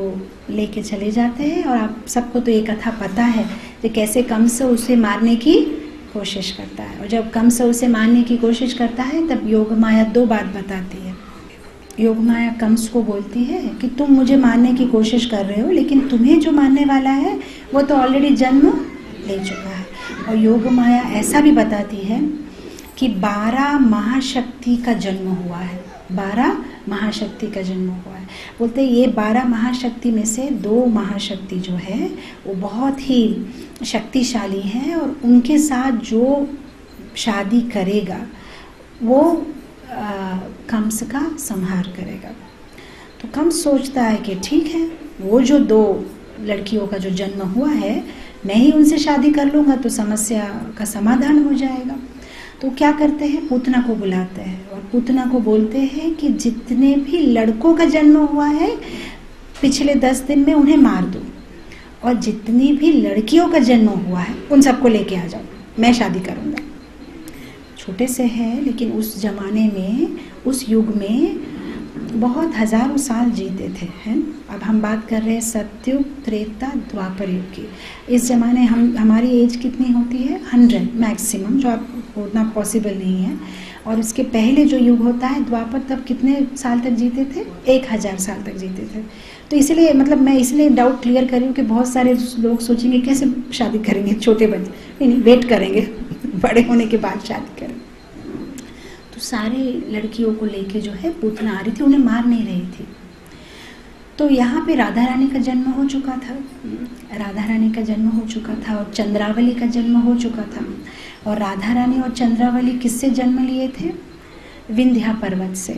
वो लेके चले जाते हैं। और आप सबको तो ये कथा पता है कि कैसे कंस उसे मारने की कोशिश करता है। और जब कंस उसे मारने की कोशिश करता है तब योगमाया 2 बात बताती है। योगमाया कंस को बोलती है कि तुम मुझे मारने की कोशिश कर रहे हो, लेकिन तुम्हें जो मारने वाला है वो तो ऑलरेडी जन्म ले चुका है। और योगमाया ऐसा भी बताती है कि 12 महाशक्ति का जन्म हुआ है। 12 महाशक्ति का जन्म हुआ है। बोलते हैं ये 12 महाशक्ति में से 2 महाशक्ति जो है वो बहुत ही शक्तिशाली हैं, और उनके साथ जो शादी करेगा वो कंस का संहार करेगा। तो कंस सोचता है कि ठीक है, वो जो 2 लड़कियों का जो जन्म हुआ है मैं ही उनसे शादी कर लूँगा तो समस्या का समाधान हो जाएगा। तो क्या करते हैं, पूतना को बुलाते हैं और पूतना को बोलते हैं कि जितने भी लड़कों का जन्म हुआ है पिछले 10 दिन में उन्हें मार दो, और जितनी भी लड़कियों का जन्म हुआ है उन सबको लेके आ जाओ, मैं शादी करूँगा। छोटे से है लेकिन उस जमाने में, उस युग में बहुत हजारों साल जीते थे, हैं। अब हम बात कर रहे हैं सतयुग, त्रेता, द्वापर युग की। इस जमाने हमारी एज कितनी होती है 100 मैक्सिमम, जो आप उतना पॉसिबल नहीं है। और इसके पहले जो युग होता है द्वापर, तब कितने साल तक जीते थे 1000 साल तक जीते थे। तो इसलिए मतलब मैं इसलिए डाउट क्लियर कर रही हूँ कि बहुत सारे लोग सोचेंगे कैसे शादी करेंगे छोटे बच्चे, नहीं वेट करेंगे बड़े होने के बाद शादी करें। तो सारे लड़कियों को लेके जो है पूतना आ रही थी, उन्हें मार नहीं रही थी। तो यहाँ पे राधा रानी का जन्म हो चुका था, राधा रानी का जन्म हो चुका था और चंद्रावली का जन्म हो चुका था। और राधा रानी और चंद्रावली किससे जन्म लिए थे, विंध्या पर्वत से।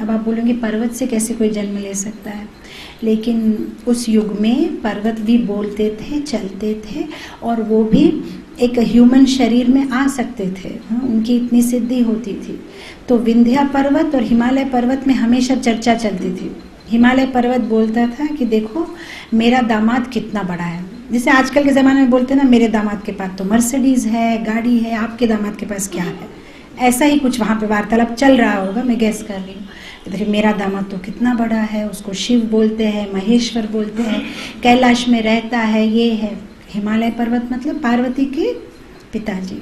अब आप बोलेंगे पर्वत से कैसे कोई जन्म ले सकता है, लेकिन उस युग में पर्वत भी बोलते थे, चलते थे, और वो भी एक ह्यूमन शरीर में आ सकते थे, उनकी इतनी सिद्धि होती थी। तो विंध्या पर्वत और हिमालय पर्वत में हमेशा चर्चा चलती थी। हिमालय पर्वत बोलता था कि देखो मेरा दामाद कितना बड़ा है, जैसे आजकल के ज़माने में बोलते हैं ना मेरे दामाद के पास तो मर्सिडीज़ है, गाड़ी है, आपके दामाद के पास क्या है। ऐसा ही कुछ वहाँ पे वार्तालाप चल रहा होगा, मैं गैस कर रही हूँ। देखिए मेरा दामाद तो कितना बड़ा है, उसको शिव बोलते हैं, महेश्वर बोलते हैं, कैलाश में रहता है, ये है। हिमालय पर्वत मतलब पार्वती के पिताजी।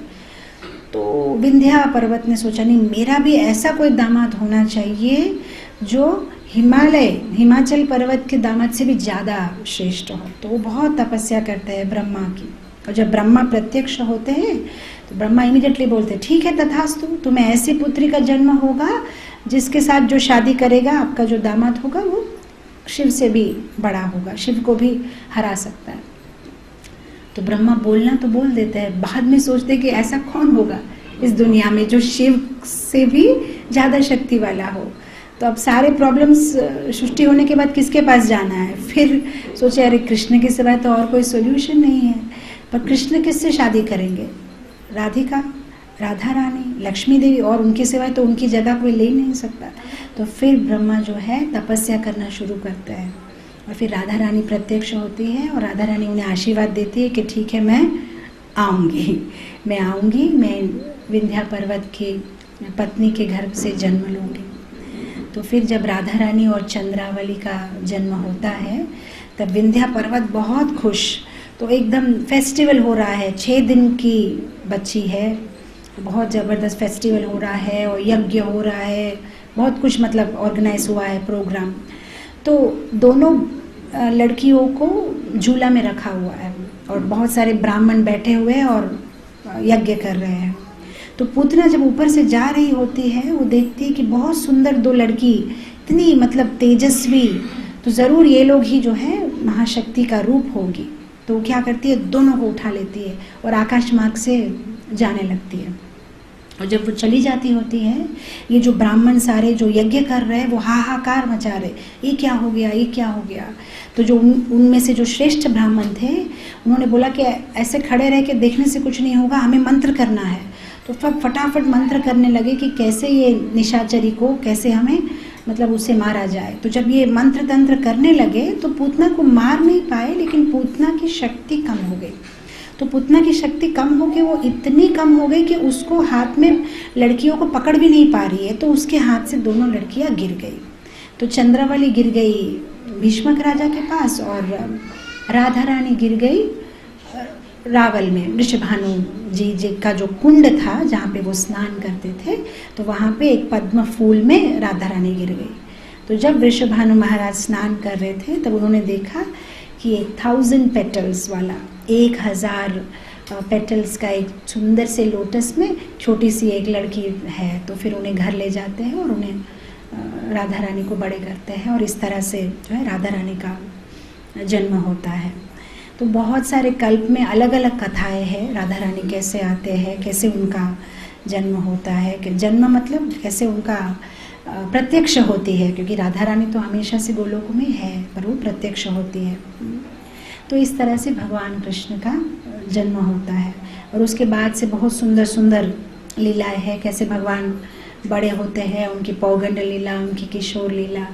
तो विंध्या पर्वत ने सोचा नहीं मेरा भी ऐसा कोई दामाद होना चाहिए जो हिमाचल पर्वत के दामाद से भी ज़्यादा श्रेष्ठ हो। तो वो बहुत तपस्या करते हैं ब्रह्मा की, और जब ब्रह्मा प्रत्यक्ष होते हैं तो ब्रह्मा इमीडिएटली बोलते हैं ठीक है तथास्तु, तुम्हें ऐसी पुत्री का जन्म होगा जिसके साथ जो शादी करेगा आपका जो दामाद होगा वो शिव से भी बड़ा होगा, शिव को भी हरा सकता है। तो ब्रह्मा बोलना तो बोल देते हैं, बाद में सोचते कि ऐसा कौन होगा इस दुनिया में जो शिव से भी ज़्यादा शक्ति वाला हो। तो अब सारे प्रॉब्लम्स सृष्टि होने के बाद किसके पास जाना है, फिर सोचे अरे कृष्ण के सिवाय तो और कोई सोल्यूशन नहीं है। पर कृष्ण किससे शादी करेंगे, राधिका, राधा रानी, लक्ष्मी देवी, और उनके सिवाय तो उनकी जगह कोई ले नहीं सकता। तो फिर ब्रह्मा जो है तपस्या करना शुरू करते हैं, और फिर राधा रानी प्रत्यक्ष होती है और राधा रानी उन्हें आशीर्वाद देती है कि ठीक है मैं आऊँगी, मैं विंध्या पर्वत की पत्नी के घर से जन्म लूँगी। तो फिर जब राधा रानी और चंद्रावली का जन्म होता है तब विंध्या पर्वत बहुत खुश, तो एकदम फेस्टिवल हो रहा है, 6 दिन की बच्ची है, बहुत ज़बरदस्त फेस्टिवल हो रहा है और यज्ञ हो रहा है, बहुत कुछ मतलब ऑर्गेनाइज हुआ है प्रोग्राम। तो दोनों लड़कियों को झूला में रखा हुआ है और बहुत सारे ब्राह्मण बैठे हुए हैं और यज्ञ कर रहे हैं। तो पूतना जब ऊपर से जा रही होती है वो देखती है कि बहुत सुंदर 2 लड़की, इतनी मतलब तेजस्वी, तो ज़रूर ये लोग ही जो है महाशक्ति का रूप होगी। तो वो क्या करती है, दोनों को उठा लेती है और आकाश मार्ग से जाने लगती है। और जब वो चली जाती होती है, ये जो ब्राह्मण सारे जो यज्ञ कर रहे हैं वो हाहाकार मचा रहे, ये क्या हो गया, ये क्या हो गया। तो जो उनमें से जो श्रेष्ठ ब्राह्मण थे उन्होंने बोला कि ऐसे खड़े रह के देखने से कुछ नहीं होगा, हमें मंत्र करना है। तो फटाफट मंत्र करने लगे कि कैसे ये निशाचरी को, कैसे हमें मतलब उसे मारा जाए। तो जब ये मंत्र तंत्र करने लगे तो पूतना को मार नहीं पाए, लेकिन पूतना की शक्ति कम हो गई। तो पूतना की शक्ति कम हो गई, वो इतनी कम हो गई कि उसको हाथ में लड़कियों को पकड़ भी नहीं पा रही है, तो उसके हाथ से दोनों लड़कियां गिर गई। तो चंद्रावली गिर गई भीष्मक राजा के पास और राधा रानी गिर गई रावल में। वृषभानु जी का जो कुंड था जहाँ पे वो स्नान करते थे, तो वहाँ पे एक पद्म फूल में राधा रानी गिर गई। तो जब वृषभानु महाराज स्नान कर रहे थे तब उन्होंने देखा कि एक 1000 पेटल्स वाला, 1000 पेटल्स का एक सुंदर से लोटस में छोटी सी एक लड़की है। तो फिर उन्हें घर ले जाते हैं और उन्हें राधा रानी को बड़े करते हैं और इस तरह से जो है राधा रानी का जन्म होता है। तो बहुत सारे कल्प में अलग अलग कथाएं हैं, राधा रानी कैसे आते हैं, कैसे उनका जन्म होता है, कि जन्म मतलब कैसे उनका प्रत्यक्ष होती है, क्योंकि राधा रानी तो हमेशा से गोलोक में है पर वो प्रत्यक्ष होती है। तो इस तरह से भगवान कृष्ण का जन्म होता है और उसके बाद से बहुत सुंदर सुंदर लीलाएं हैं, कैसे भगवान बड़े होते हैं, उनकी पौगंड लीला, उनकी किशोर लीला,